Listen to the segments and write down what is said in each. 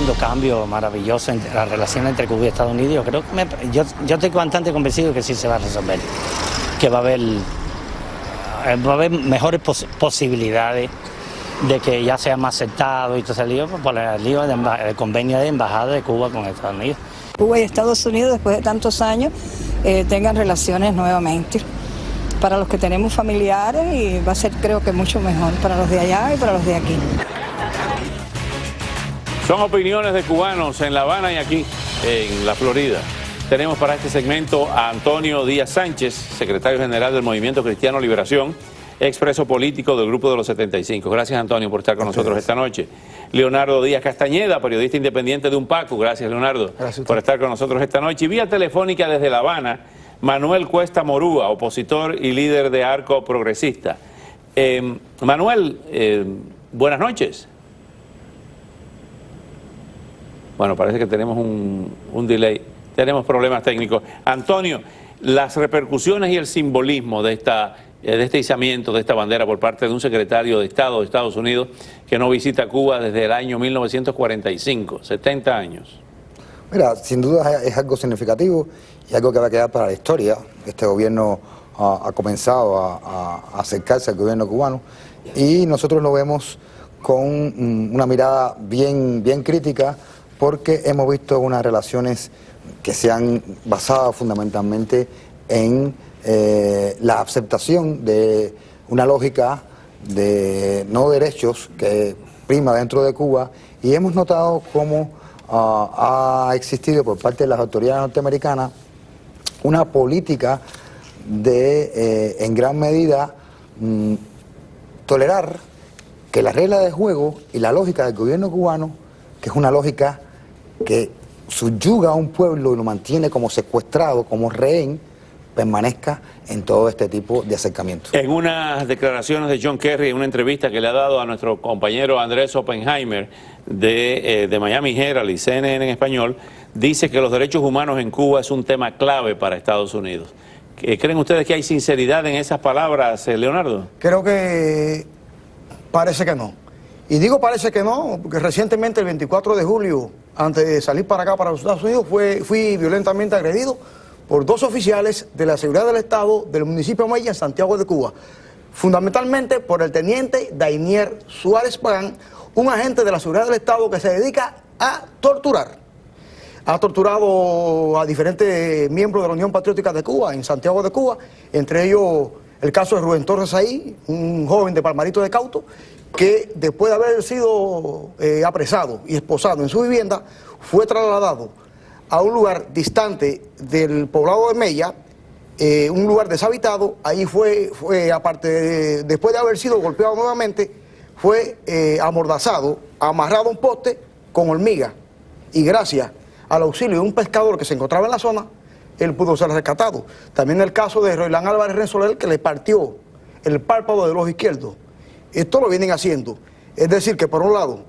habiendo cambios maravillosos en la relación entre Cuba y Estados Unidos. Yo creo que yo estoy bastante convencido que sí se va a resolver, que va a haber mejores posibilidades de que ya sea más aceptado y todo ese lío por el lío del convenio de embajada de Cuba con Estados Unidos. Cuba y Estados Unidos, después de tantos años, tengan relaciones nuevamente. Para los que tenemos familiares, y va a ser, creo que mucho mejor para los de allá y para los de aquí. Son opiniones de cubanos en La Habana y aquí, en la Florida. Tenemos para este segmento a Antonio Díaz Sánchez, secretario general del Movimiento Cristiano Liberación, expreso político del Grupo de los 75. Gracias, Antonio, por estar con nosotros esta noche. Leonardo Díaz Castañeda, periodista independiente de UNPACU. Gracias, Leonardo, por estar con nosotros esta noche. Y vía telefónica desde La Habana, Manuel Cuesta Morúa, opositor y líder de Arco Progresista. Manuel, buenas noches. Bueno, parece que tenemos un delay, tenemos problemas técnicos. Antonio, las repercusiones y el simbolismo de este izamiento de esta bandera por parte de un secretario de Estado de Estados Unidos que no visita Cuba desde el año 1945, 70 años. Mira, sin duda es algo significativo y algo que va a quedar para la historia. Este gobierno ha comenzado a acercarse al gobierno cubano y nosotros lo vemos con una mirada bien crítica, porque hemos visto unas relaciones que se han basado fundamentalmente en la aceptación de una lógica de no derechos que prima dentro de Cuba, y hemos notado cómo ha existido por parte de las autoridades norteamericanas una política de, en gran medida, tolerar que la regla de juego y la lógica del gobierno cubano, que es una lógica que subyuga a un pueblo y lo mantiene como secuestrado, como rehén, permanezca en todo este tipo de acercamientos. En unas declaraciones de John Kerry, en una entrevista que le ha dado a nuestro compañero Andrés Oppenheimer de Miami Herald y CNN en español, dice que los derechos humanos en Cuba es un tema clave para Estados Unidos. ¿Creen ustedes que hay sinceridad en esas palabras, Leonardo? Creo que parece que no. Y digo parece que no, porque recientemente, el 24 de julio, antes de salir para acá, para los Estados Unidos, fui violentamente agredido por dos oficiales de la seguridad del Estado del municipio de Mella, en Santiago de Cuba. Fundamentalmente por el teniente Dainier Suárez Pagán, un agente de la seguridad del Estado que se dedica a torturar. Ha torturado a diferentes miembros de la Unión Patriótica de Cuba, en Santiago de Cuba, entre ellos el caso de Rubén Torres ahí, un joven de Palmarito de Cauto, que después de haber sido apresado y esposado en su vivienda, fue trasladado a un lugar distante del poblado de Mella, un lugar deshabitado. Ahí fue aparte, después de haber sido golpeado nuevamente, fue amordazado, amarrado a un poste con hormiga, y gracias al auxilio de un pescador que se encontraba en la zona, él pudo ser rescatado. También el caso de Roilán Álvarez Renzoler, que le partió el párpado del ojo izquierdo. Esto lo vienen haciendo. Es decir, que por un lado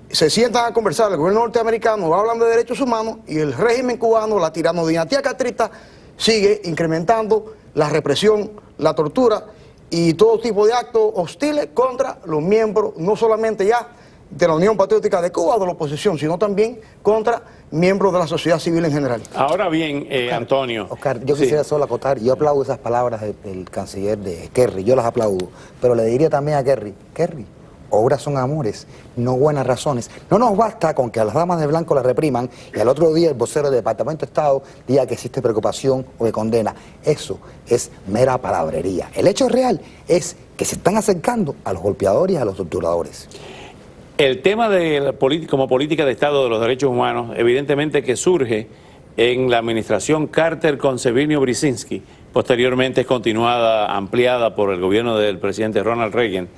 se sientan a conversar el gobierno norteamericano, hablan de derechos humanos, y el régimen cubano, la tiranodinastía castrista, sigue incrementando la represión, la tortura y todo tipo de actos hostiles contra los miembros, no solamente ya de la Unión Patriótica de Cuba, de la oposición, sino también contra miembros de la sociedad civil en general. Ahora bien, Antonio. Oscar, yo quisiera solo acotar, yo aplaudo esas palabras del canciller de Kerry, yo las aplaudo, pero le diría también a Kerry, obras son amores, no buenas razones. No nos basta con que a las damas de blanco las repriman y al otro día el vocero del Departamento de Estado diga que existe preocupación o que condena. Eso es mera palabrería. El hecho real es que se están acercando a los golpeadores y a los torturadores. El tema de como política de Estado de los derechos humanos, evidentemente que surge en la administración Carter con Severino Brzezinski, posteriormente es continuada, ampliada por el gobierno del presidente Ronald Reagan.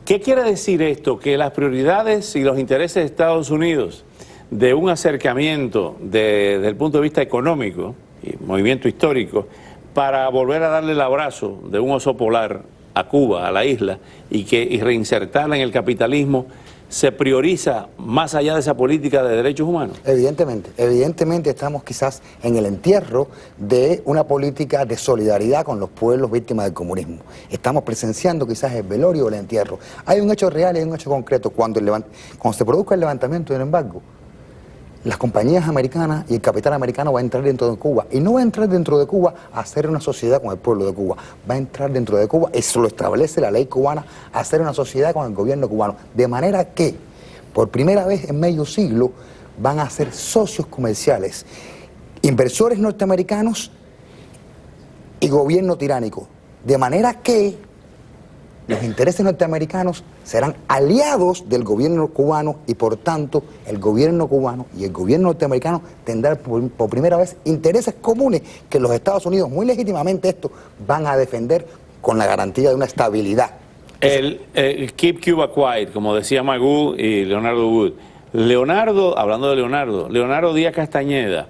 ¿Qué quiere decir esto? Que las prioridades y los intereses de Estados Unidos de un acercamiento desde el punto de vista económico y movimiento histórico para volver a darle el abrazo de un oso polar a Cuba, a la isla, y reinsertarla en el capitalismo, se prioriza más allá de esa política de derechos humanos? Evidentemente estamos quizás en el entierro de una política de solidaridad con los pueblos víctimas del comunismo. Estamos presenciando quizás el velorio o el entierro. Hay un hecho real y hay un hecho concreto. Cuando se produzca el levantamiento del embargo, las compañías americanas y el capital americano va a entrar dentro de Cuba, y no va a entrar dentro de Cuba a hacer una sociedad con el pueblo de Cuba, va a entrar dentro de Cuba, eso lo establece la ley cubana, a hacer una sociedad con el gobierno cubano, de manera que por primera vez en medio siglo van a ser socios comerciales, inversores norteamericanos y gobierno tiránico, de manera que los intereses norteamericanos serán aliados del gobierno cubano y por tanto el gobierno cubano y el gobierno norteamericano tendrán por primera vez intereses comunes que los Estados Unidos muy legítimamente esto van a defender con la garantía de una estabilidad. El Keep Cuba Quiet, como decía Magoo y Leonardo Wood. Hablando de Leonardo Díaz Castañeda,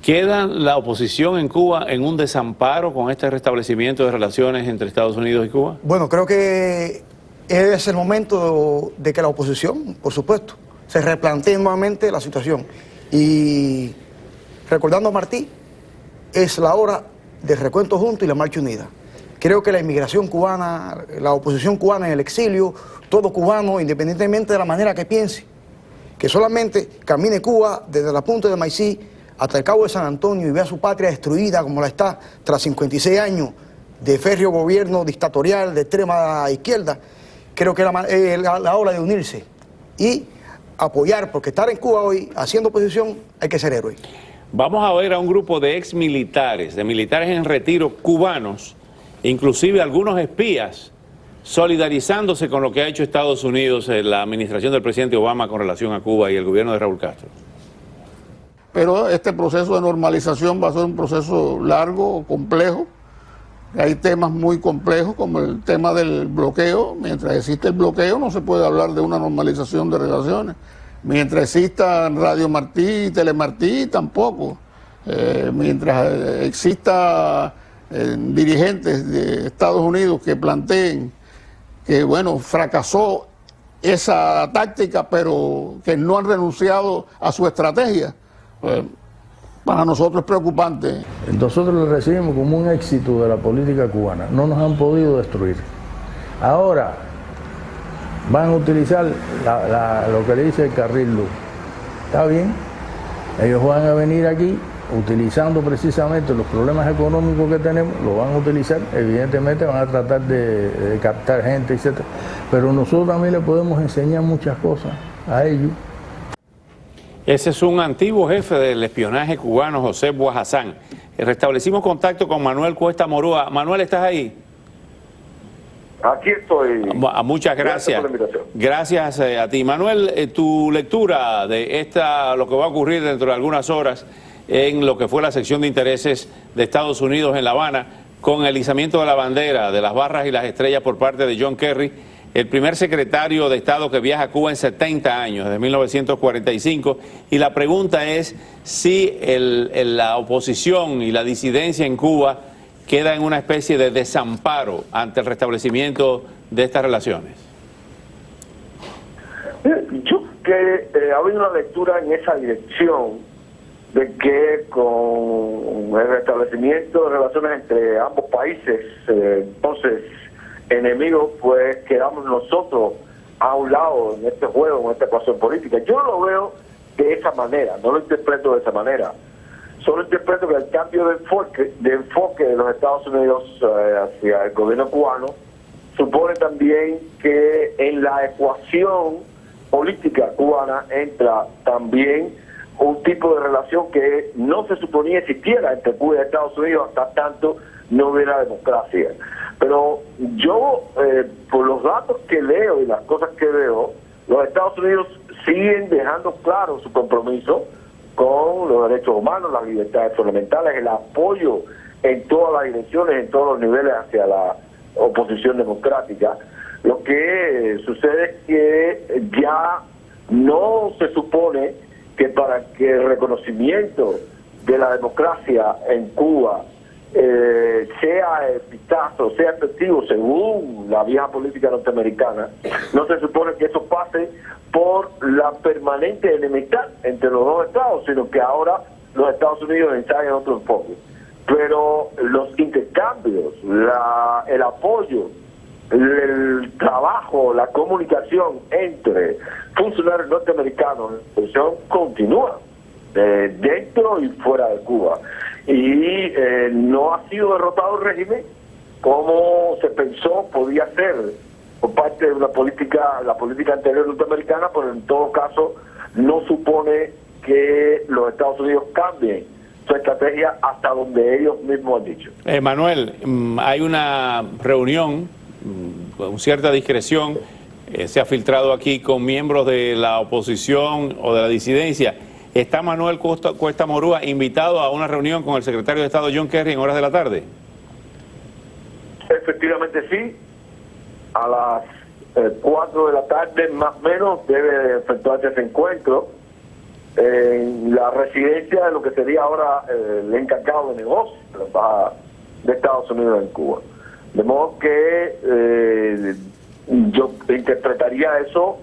¿queda la oposición en Cuba en un desamparo con este restablecimiento de relaciones entre Estados Unidos y Cuba? Bueno, creo que es el momento de que la oposición, por supuesto, se replantee nuevamente la situación. Y recordando a Martí, es la hora del recuento junto y la marcha unida. Creo que la inmigración cubana, la oposición cubana en el exilio, todo cubano, independientemente de la manera que piense, que solamente camine Cuba desde la punta de Maicí hasta el Cabo de San Antonio y vea su patria destruida como la está tras 56 años de férreo gobierno dictatorial de extrema izquierda, creo que es la hora de unirse y apoyar, porque estar en Cuba hoy haciendo oposición hay que ser héroe. Vamos a ver a un grupo de exmilitares, de militares en retiro cubanos, inclusive algunos espías, solidarizándose con lo que ha hecho Estados Unidos en la administración del presidente Obama con relación a Cuba y el gobierno de Raúl Castro. Pero este proceso de normalización va a ser un proceso largo, complejo. Hay temas muy complejos como el tema del bloqueo. Mientras existe el bloqueo no se puede hablar de una normalización de relaciones. Mientras exista Radio Martí y Telemartí tampoco. Mientras exista dirigentes de Estados Unidos que planteen que, bueno, fracasó esa táctica, pero que no han renunciado a su estrategia. Para nosotros es preocupante. Nosotros lo recibimos como un éxito de la política cubana. No nos han podido destruir. Ahora van a utilizar lo que le dice el carril luz. Está bien, ellos van a venir aquí utilizando precisamente los problemas económicos que tenemos, lo van a utilizar, evidentemente van a tratar de captar gente, etc. Pero nosotros también le podemos enseñar muchas cosas a ellos. Ese es un antiguo jefe del espionaje cubano, José Bouahassán. Restablecimos contacto con Manuel Cuesta Morúa. Manuel, ¿estás ahí? Aquí estoy. Muchas gracias. Gracias a ti. Manuel, tu lectura de lo que va a ocurrir dentro de algunas horas en lo que fue la sección de intereses de Estados Unidos en La Habana, con el izamiento de la bandera, de las barras y las estrellas por parte de John Kerry, el primer secretario de Estado que viaja a Cuba en 70 años, desde 1945, y la pregunta es si la oposición y la disidencia en Cuba queda en una especie de desamparo ante el restablecimiento de estas relaciones. Yo creo que ha habido una lectura en esa dirección de que con el restablecimiento de relaciones entre ambos países, entonces enemigos, pues quedamos nosotros a un lado en este juego, en esta ecuación política. Yo lo veo de esa manera, no lo interpreto de esa manera. Solo interpreto que el cambio de enfoque de los Estados Unidos hacia el gobierno cubano supone también que en la ecuación política cubana entra también un tipo de relación que no se suponía existiera entre Cuba y Estados Unidos hasta tanto no hubiera democracia. Pero yo, por los datos que leo y las cosas que veo, los Estados Unidos siguen dejando claro su compromiso con los derechos humanos, las libertades fundamentales, el apoyo en todas las direcciones, en todos los niveles hacia la oposición democrática. Lo que sucede es que ya no se supone que para que el reconocimiento de la democracia en Cuba sea eficaz o sea efectivo según la vieja política norteamericana, no se supone que eso pase por la permanente enemistad entre los dos estados, sino que ahora los Estados Unidos ensayan otro enfoque. Pero los intercambios, el apoyo, el trabajo, la comunicación entre funcionarios norteamericanos continúa. dentro y fuera de Cuba. Y no ha sido derrotado el régimen como se pensó podía ser por parte de la política anterior norteamericana, pero en todo caso no supone que los Estados Unidos cambien su estrategia hasta donde ellos mismos han dicho. Manuel, hay una reunión con cierta discreción, se ha filtrado aquí con miembros de la oposición o de la disidencia. ¿Está Manuel Cuesta Morúa invitado a una reunión con el secretario de Estado John Kerry en horas de la tarde? Efectivamente sí, a las 4 de la tarde más o menos debe efectuarse ese encuentro en la residencia de lo que sería ahora el encargado de negocios de la embajada de Estados Unidos en Cuba. De modo que yo interpretaría eso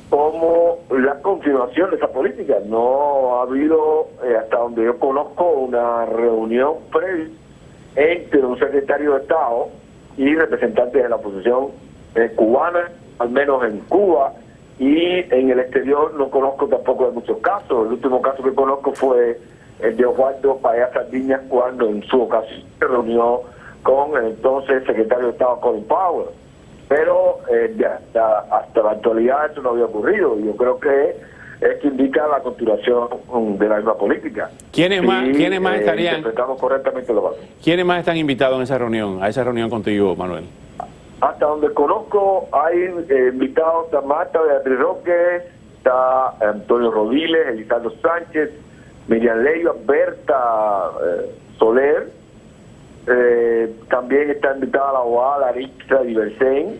como la continuación de esa política. No ha habido, hasta donde yo conozco, una reunión previa entre un secretario de Estado y representantes de la oposición cubana, al menos en Cuba, y en el exterior no conozco tampoco de muchos casos. El último caso que conozco fue el de Osvaldo Payá Sardiñas, cuando en su ocasión se reunió con el entonces secretario de Estado Colin Powell. Pero hasta la actualidad eso no había ocurrido, y yo creo que esto indica la continuación de la misma política. ¿Quiénes más estarían? Interpretamos correctamente los datos. ¿Quiénes más están invitados a esa reunión contigo, Manuel? Hasta donde conozco hay invitados, está Marta Beatriz Roque, está Antonio Rodiles, Elizardo Sánchez, Miriam Leiva, Berta Soler, también está invitada la abogada Larissa Diversen,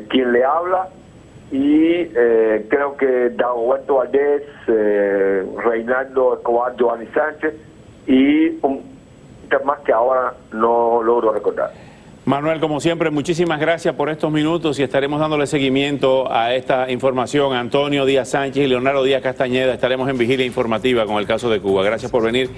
quien le habla, y creo que Dagoberto Valdés, Reinaldo Escobar, Giovanni Sánchez y un más que ahora no logro recordar. Manuel, como siempre, muchísimas gracias por estos minutos y estaremos dándole seguimiento a esta información. Antonio Díaz Sánchez y Leonardo Díaz Castañeda estaremos en vigilia informativa con el caso de Cuba. Gracias por venir.